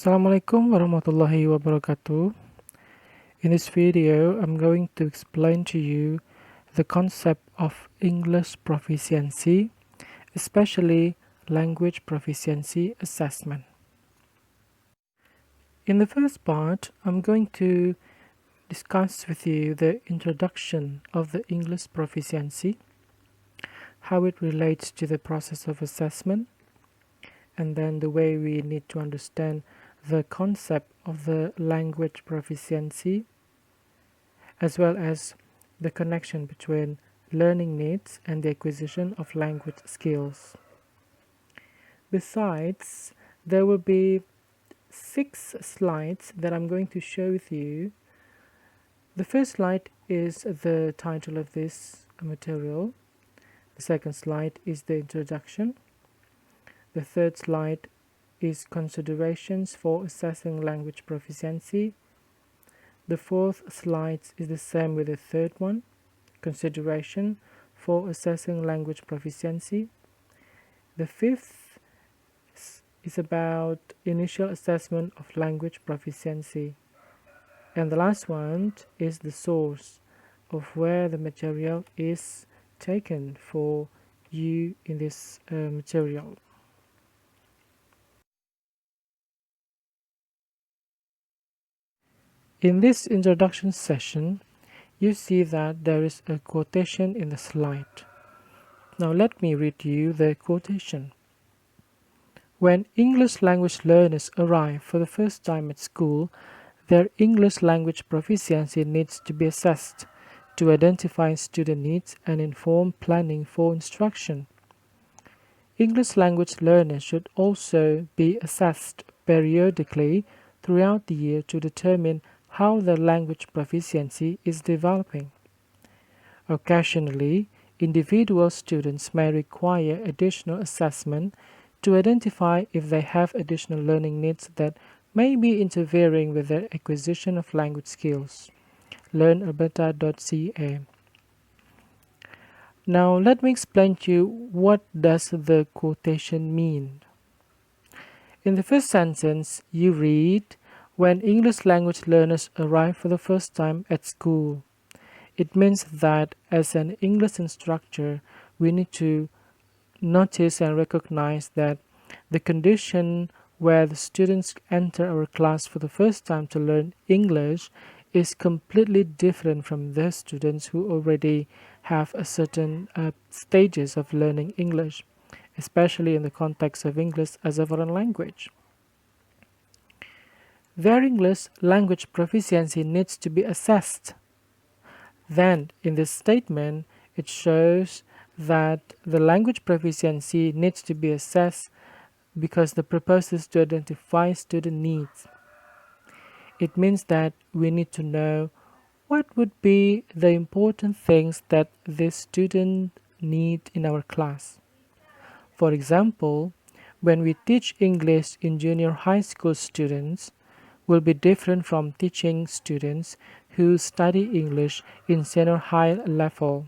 Assalamualaikum warahmatullahi wabarakatuh. In this video, I'm going to explain to you the concept of English proficiency, especially language proficiency assessment. In the first part, I'm going to discuss with you the introduction of the English proficiency, how it relates to the process of assessment, and then the way we need to understand the concept of the language proficiency, as well as the connection between learning needs and the acquisition of language skills. Besides, there will be 6 slides that I'm going to share with you. The first slide is the title of this material. The second slide is the introduction. The third slide is considerations for assessing language proficiency. The fourth slide is the same with the third one, consideration for assessing language proficiency. The fifth is about initial assessment of language proficiency. And the last one is the source of where the material is taken for you in this material. In this introduction session, you see that there is a quotation in the slide. Now let me read you the quotation. When English language learners arrive for the first time at school, their English language proficiency needs to be assessed to identify student needs and inform planning for instruction. English language learners should also be assessed periodically throughout the year to determine how their language proficiency is developing. Occasionally, individual students may require additional assessment to identify if they have additional learning needs that may be interfering with their acquisition of language skills. Learnalberta.ca. Now let me explain to you what does the quotation mean. In the first sentence, you read, when English language learners arrive for the first time at school. It means that as an English instructor, we need to notice and recognize that the condition where the students enter our class for the first time to learn English is completely different from those students who already have a certain stages of learning English, especially in the context of English as a foreign language. Their English language proficiency needs to be assessed. Then, in this statement, it shows that the language proficiency needs to be assessed because the purpose is to identify student needs. It means that we need to know what would be the important things that this student need in our class. For example, when we teach English in junior high school students, will be different from teaching students who study English in senior high level.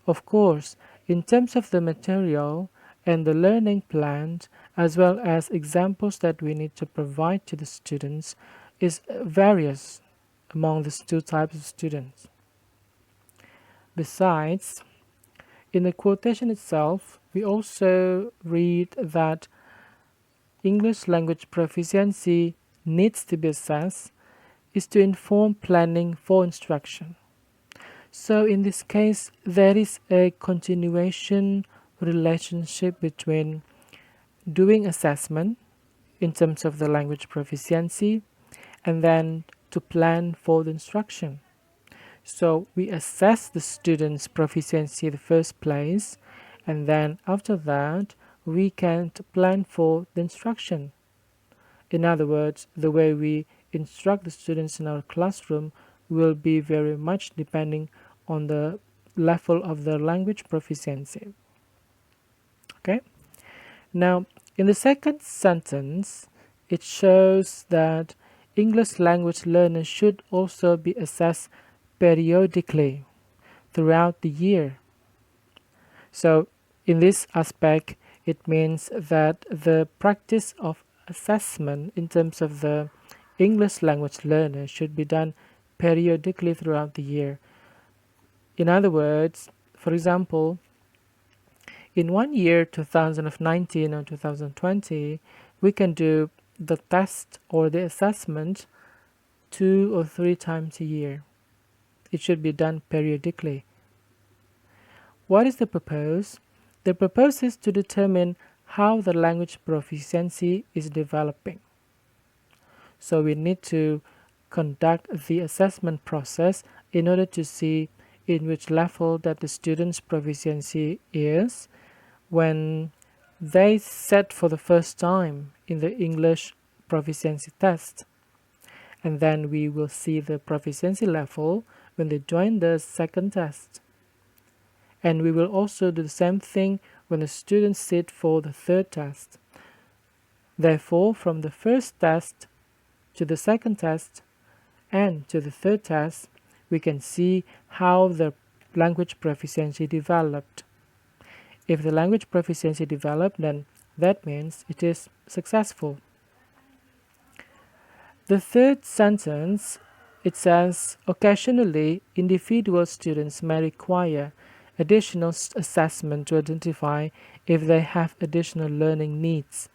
Of course, in terms of the material and the learning plans, as well as examples that we need to provide to the students, is various among these two types of students. Besides, in the quotation itself, we also read that English language proficiency needs to be assessed is to inform planning for instruction. So in this case, there is a continuation relationship between doing assessment in terms of the language proficiency and then to plan for the instruction. So we assess the student's proficiency in the first place, and then after that we can plan for the instruction. In other words, the way we instruct the students in our classroom will be very much depending on the level of their language proficiency. Okay? Now, in the second sentence, it shows that English language learners should also be assessed periodically throughout the year. So, in this aspect, it means that the practice of assessment in terms of the English language learner should be done periodically throughout the year. In other words, for example, in one year, 2019 or 2020, we can do the test or the assessment 2 or 3 times a year. It should be done periodically. What is the purpose? The purpose is to determine how the language proficiency is developing. So we need to conduct the assessment process in order to see in which level that the student's proficiency is when they set for the first time in the English proficiency test. And then we will see the proficiency level when they join the second test. And we will also do the same thing when the students sit for the third test. Therefore, from the first test to the second test and to the third test, we can see how the language proficiency developed. If the language proficiency developed, then that means it is successful. The third sentence, it says, occasionally, individual students may require additional assessment to identify if they have additional learning needs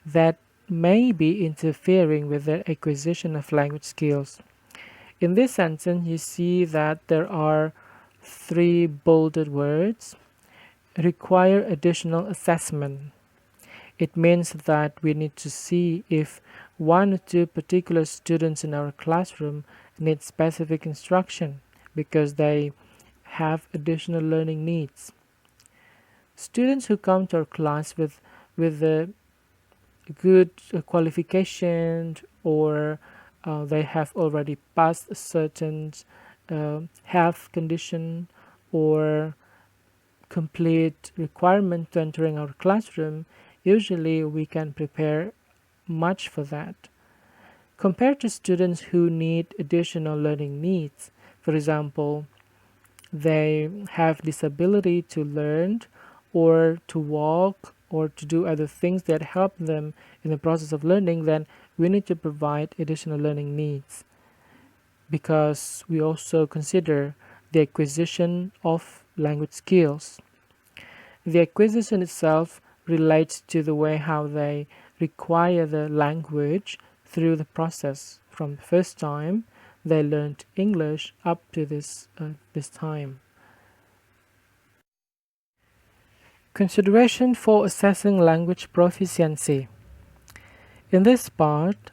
that may be interfering with their acquisition of language skills. In this sentence, you see that there are 3 bolded words, require additional assessment. It means that we need to see if 1 or 2 particular students in our classroom need specific instruction because they have additional learning needs. Students who come to our class with a good qualification or they have already passed a certain health condition or complete requirement to entering our classroom, usually we can prepare much for that. Compared to students who need additional learning needs, for example, they have disability to learn or to walk or to do other things that help them in the process of learning, then we need to provide additional learning needs because we also consider the acquisition of language skills. The acquisition itself relates to the way how they acquire the language through the process from the first time they learned English up to this time. Consideration for assessing language proficiency. In this part,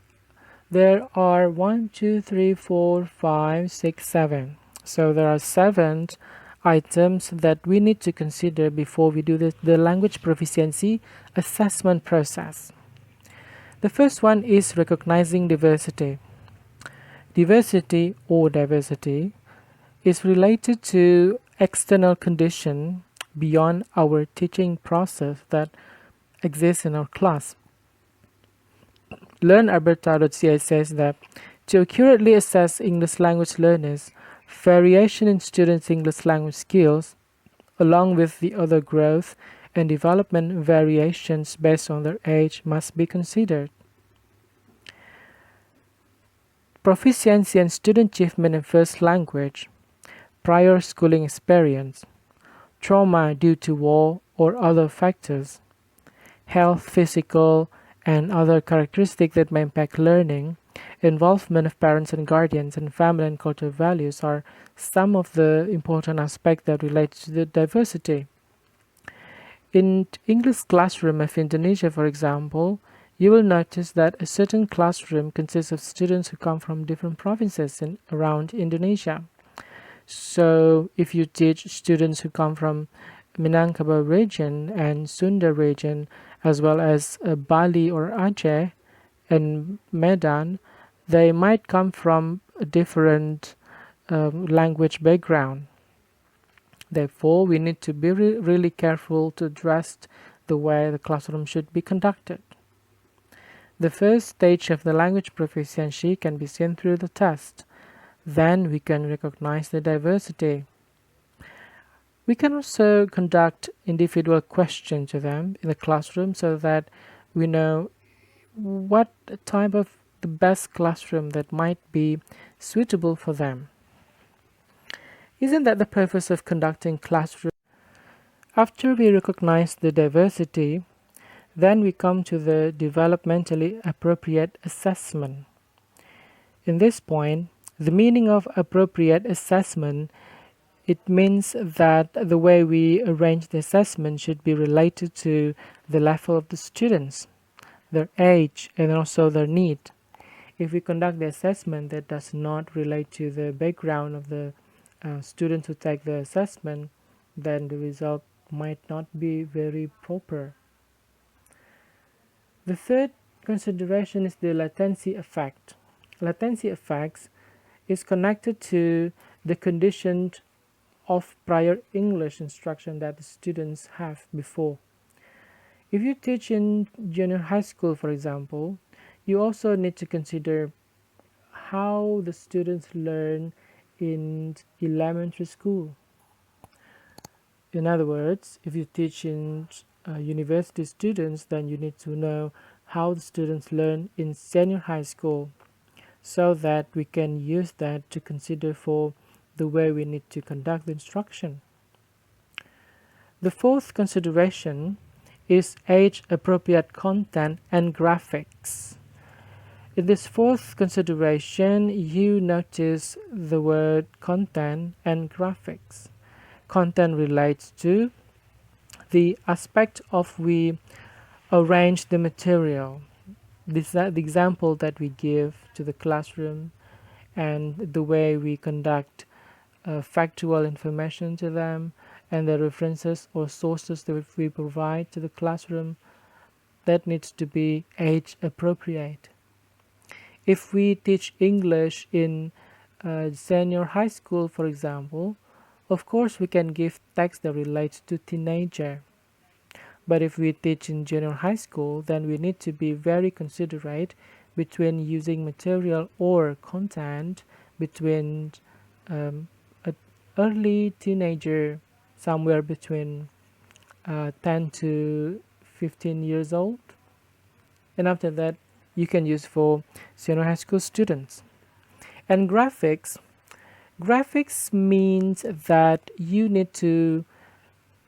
there are 1, 2, 3, 4, 5, 6, 7. So there are 7 items that we need to consider before we do the language proficiency assessment process. The first one is recognizing diversity. Diversity or diversity is related to external condition beyond our teaching process that exists in our class. LearnAlberta.ca says that to accurately assess English language learners, variation in students' English language skills, along with the other growth and development variations based on their age, must be considered. Proficiency and student achievement in first language, prior schooling experience, trauma due to war or other factors, health, physical, and other characteristics that may impact learning, involvement of parents and guardians, and family and cultural values are some of the important aspects that relate to the diversity. In English classroom of Indonesia, for example, you will notice that a certain classroom consists of students who come from different provinces around Indonesia. So if you teach students who come from Minangkabau region and Sunda region, as well as Bali or Aceh and Medan, they might come from a different language background. Therefore, we need to be really careful to address the way the classroom should be conducted. The first stage of the language proficiency can be seen through the test. Then we can recognize the diversity. We can also conduct individual questions to them in the classroom so that we know what type of the best classroom that might be suitable for them. Isn't that the purpose of conducting classroom? After we recognize the diversity, then we come to the developmentally appropriate assessment. In this point, the meaning of appropriate assessment, it means that the way we arrange the assessment should be related to the level of the students, their age, and also their need. If we conduct the assessment that does not relate to the background of the students who take the assessment, then the result might not be very proper. The third consideration is the latency effect. Latency effects is connected to the condition of prior English instruction that the students have before. If you teach in junior high school, for example, you also need to consider how the students learn in elementary school. In other words, if you teach in university students, then you need to know how the students learn in senior high school so that we can use that to consider for the way we need to conduct the instruction. The fourth consideration is age-appropriate content and graphics. In this fourth consideration, you notice the word content and graphics. Content relates to the aspect of we arrange the material. This is the example that we give to the classroom and the way we conduct factual information to them and the references or sources that we provide to the classroom, that needs to be age appropriate. If we teach English in senior high school, for example, of course we can give text that relates to teenager. But if we teach in junior high school, then we need to be very considerate between using material or content between an early teenager, somewhere between 10 to 15 years old, and after that you can use for senior high school students. And graphics means that you need to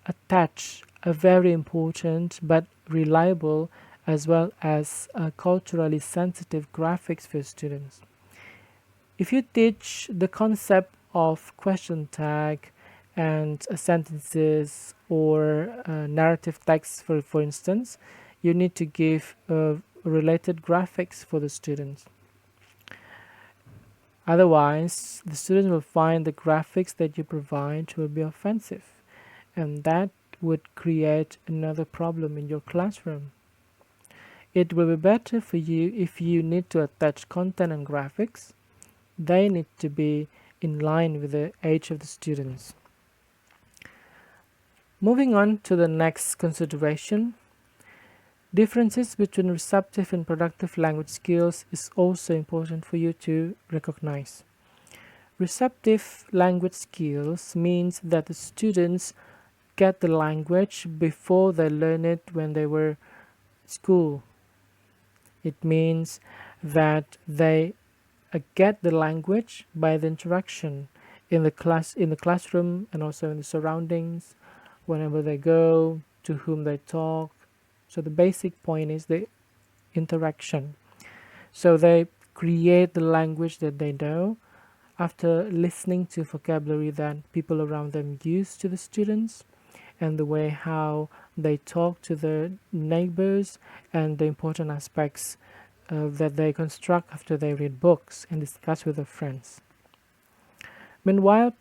attach a very important but reliable as well as culturally sensitive graphics for students. If you teach the concept of question tag and sentences or narrative text, for instance, you need to give related graphics for the students. Otherwise, the students will find the graphics that you provide will be offensive, and that would create another problem in your classroom. It will be better for you if you need to attach content and graphics. They need to be in line with the age of the students. Moving on to the next consideration, differences between receptive and productive language skills is also important for you to recognize. Receptive language skills means that the students get the language before they learn it when they were school. It means that they get the language by the interaction in the classroom and also in the surroundings, whenever they go, to whom they talk. So the basic point is the interaction. So they create the language that they know after listening to vocabulary that people around them use to the students, and the way how they talk to their neighbors, and the important aspects that they construct after they read books and discuss with their friends. Meanwhile,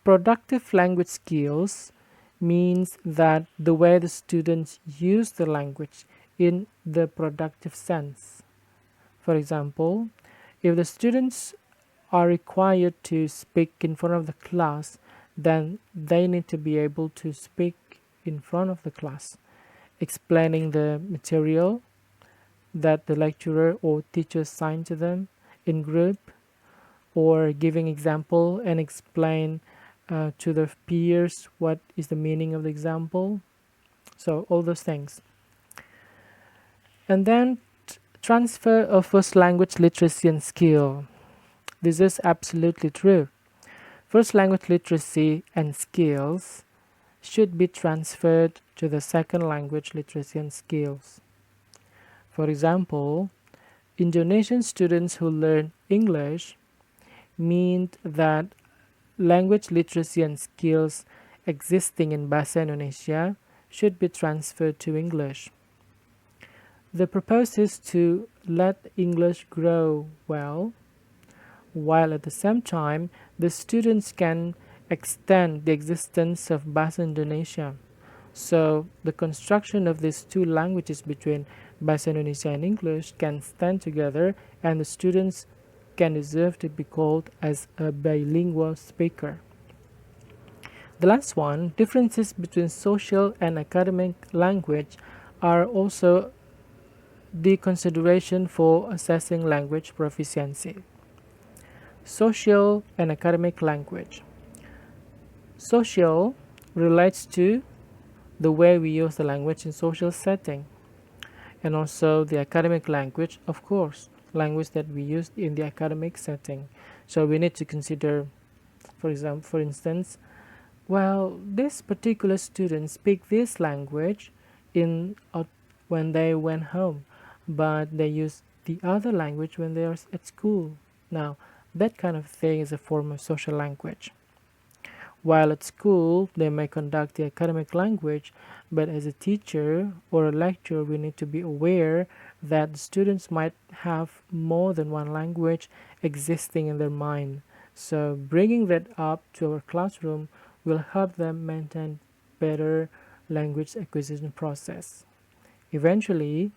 productive language skills means that the way the students use the language in the productive sense. For example, if the students are required to speak in front of the class, then they need to be able to speak in front of the class, explaining the material that the lecturer or teacher assigned to them in group, or giving example and explain to their peers what is the meaning of the example. So all those things. And then Transfer of first language literacy and skill. This is absolutely true. First language literacy and skills should be transferred to the second language literacy and skills. For example, Indonesian students who learn English mean that language literacy and skills existing in Bahasa Indonesia should be transferred to English. The purpose is to let English grow well, while at the same time the students can extend the existence of Bahasa Indonesia. So the construction of these two languages between Bahasa Indonesia and English can stand together, and the students can deserve to be called as a bilingual speaker. The last one, differences between social and academic language are also the consideration for assessing language proficiency. Social and academic language. Social relates to the way we use the language in social setting, and also the academic language, of course, language that we use in the academic setting. So we need to consider, for instance, well, this particular student speak this language in when they went home, but they use the other language when they are at school. Now, that kind of thing is a form of social language. While at school, they may conduct the academic language, but as a teacher or a lecturer, we need to be aware that the students might have more than one language existing in their mind. So bringing that up to our classroom will help them maintain better language acquisition process. Eventually,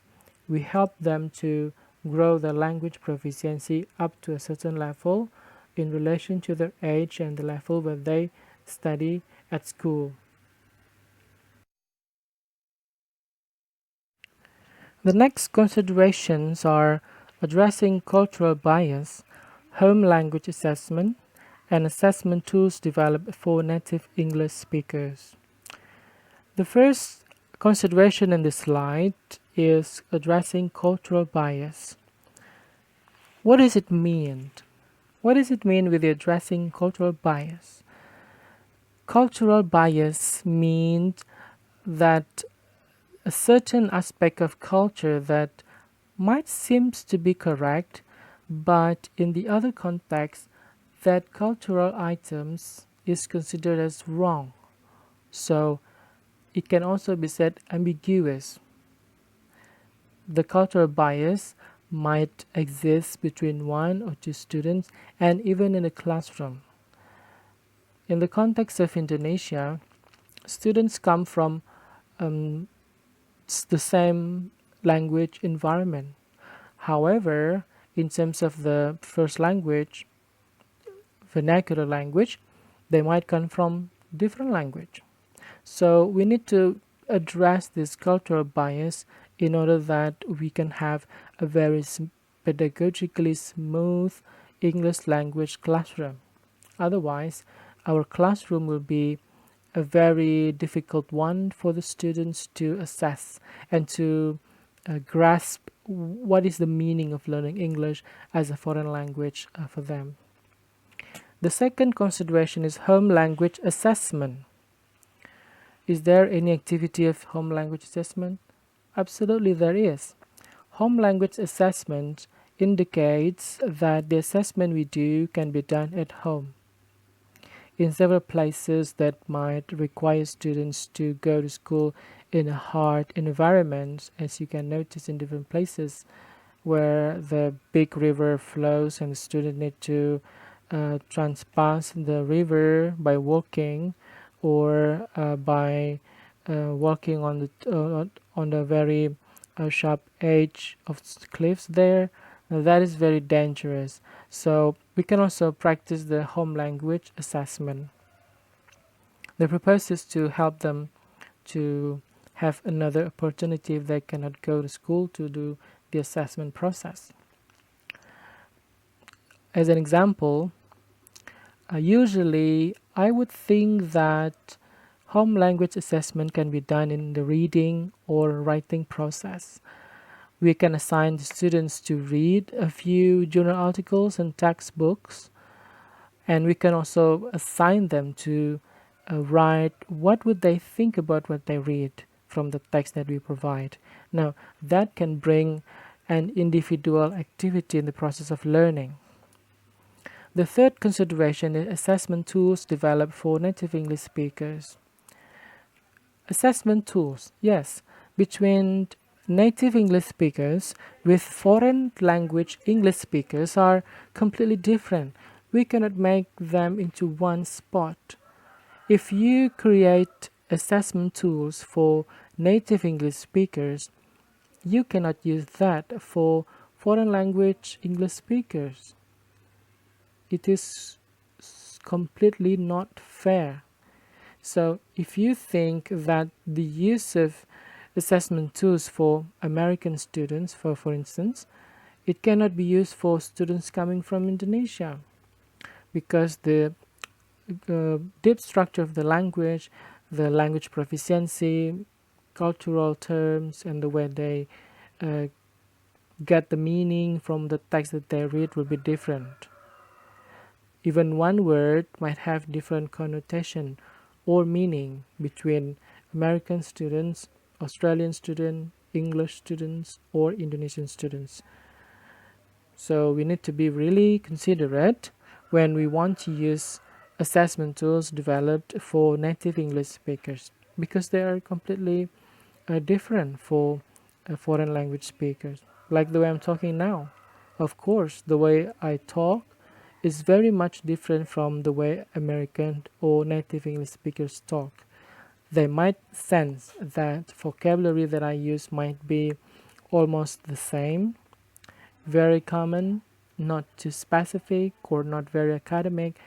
we help them to grow their language proficiency up to a certain level in relation to their age and the level where they study at school. The next considerations are addressing cultural bias, home language assessment, and assessment tools developed for native English speakers. The first consideration in this slide is addressing cultural bias. What does it mean? What does it mean with addressing cultural bias? Cultural bias means that a certain aspect of culture that might seem to be correct, but in the other context, that cultural items is considered as wrong. So it can also be said ambiguous. The cultural bias might exist between one or two students and even in a classroom. In the context of Indonesia, students come from um, the same language environment. However, in terms of the first language, vernacular language, they might come from different language. So we need to address this cultural bias in order that we can have a very pedagogically smooth English language classroom. Otherwise, our classroom will be a very difficult one for the students to assess and to grasp what is the meaning of learning English as a foreign language for them. The second consideration is home language assessment. Is there any activity of home language assessment? Absolutely, there is. Home language assessment indicates that the assessment we do can be done at home. In several places that might require students to go to school in a hard environment, as you can notice in different places where the big river flows and the student need to transpass the river by walking or by walking on the very sharp edge of cliffs there. That is very dangerous. So we can also practice the home language assessment. The purpose is to help them to have another opportunity if they cannot go to school to do the assessment process. As an example, usually I would think that home language assessment can be done in the reading or writing process. We can assign the students to read a few journal articles and textbooks, and we can also assign them to write what would they think about what they read from the text that we provide. Now, that can bring an individual activity in the process of learning. The third consideration is assessment tools developed for native English speakers. Assessment tools, yes, between native English speakers with foreign language English speakers are completely different. We cannot make them into one spot. If you create assessment tools for native English speakers, you cannot use that for foreign language English speakers. It is completely not fair. So if you think that the use of assessment tools for American students, for instance, it cannot be used for students coming from Indonesia, because the deep structure of the language proficiency, cultural terms, and the way they uh, get the meaning from the text that they read will be different. Even one word might have different connotation or meaning between American students, Australian students, English students, or Indonesian students. So we need to be really considerate when we want to use assessment tools developed for native English speakers, because they are completely different for foreign language speakers. Like the way I'm talking now. Of course, the way I talk is very much different from the way American or native English speakers talk. They might sense that vocabulary that I use might be almost the same, very common, not too specific or not very academic,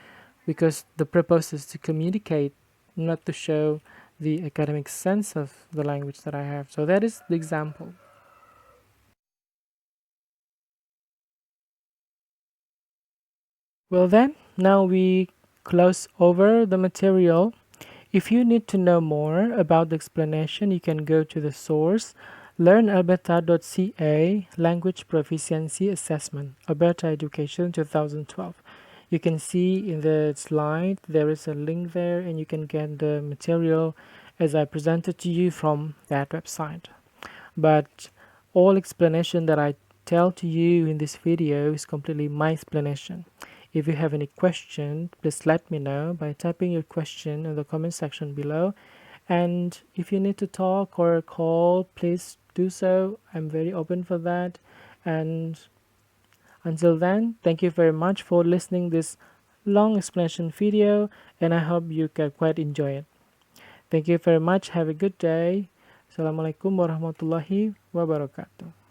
because the purpose is to communicate, not to show the academic sense of the language that I have. So that is the example. Well then, now we close over the material. If you need to know more about the explanation, you can go to the source learnalberta.ca Language Proficiency Assessment, Alberta Education 2012. You can see in the slide there is a link there, and you can get the material as I presented to you from that website. But all explanation that I tell to you in this video is completely my explanation. If you have any question, please let me know by typing your question in the comment section below. And if you need to talk or call, please do so. I'm very open for that. And until then, thank you very much for listening this long explanation video, and I hope you can quite enjoy it. Thank you very much. Have a good day. Assalamualaikum warahmatullahi wabarakatuh.